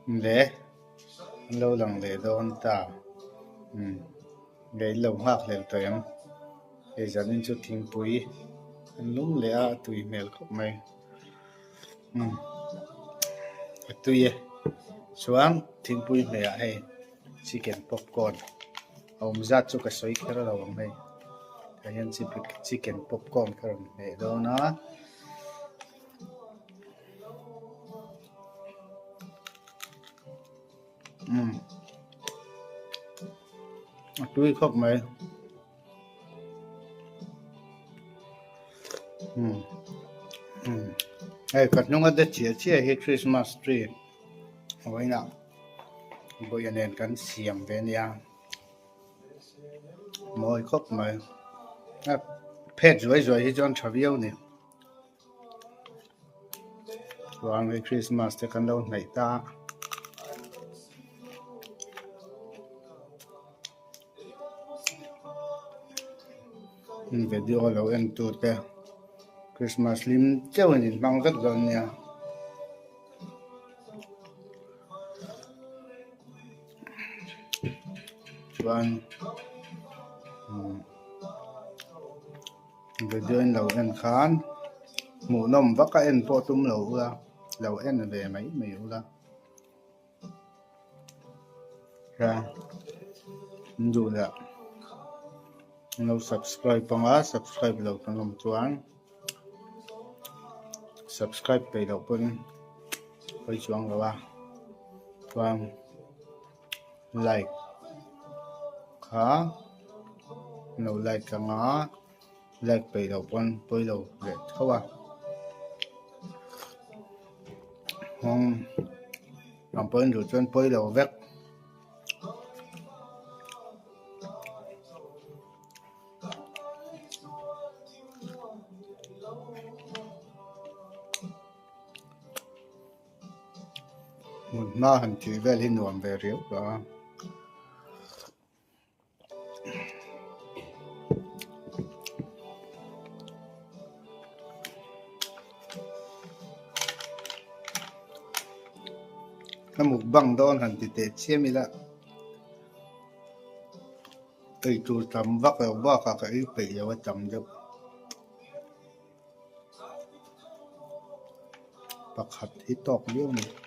lẽ lâu lần lẽ đón ta lấy lâu hạc lên tới em để dẫn đến chút thingpui anh lúng lẽ tùy mèo khóc mày tùy xuống thingpui mẹ hay chicken popcorn ông ra cho cái sấy cái đó là ông hay cái nhân chicken popcorn cái mẹ đó nó tùy khóc mày hey cắt nung ada chia hi Christmas tree vậy nào bây giờ nên cắn xiêm về nha mồi khóc mày pet rồi hi John Travill nè Hoàng cái Christmas thì cần đâu này ta video lâu em tụt cái Christmas lim chơi nhìn băng rất gần nha chuan video lâu em khán mũ nôm vắt cái em po tum lâu em về mấy la ra dù là lâu subscribe bằng subscribe lâu tăng làm chuan subscribeไปlâu punไปchuang lâu chuan like khá lâu like cả ngã likeไปlâu punไปlâu đểเข้าว่าห้องลำเปิ้ลอยู่จนไปlâu vét một ma hành chỉ về liên đoàn về riếu đó cái một băng đó hành chỉ để chia mi là cái chú chấm vắt vào vắt cả cái bị vào chấm được bạc hạt hít tóc liêu này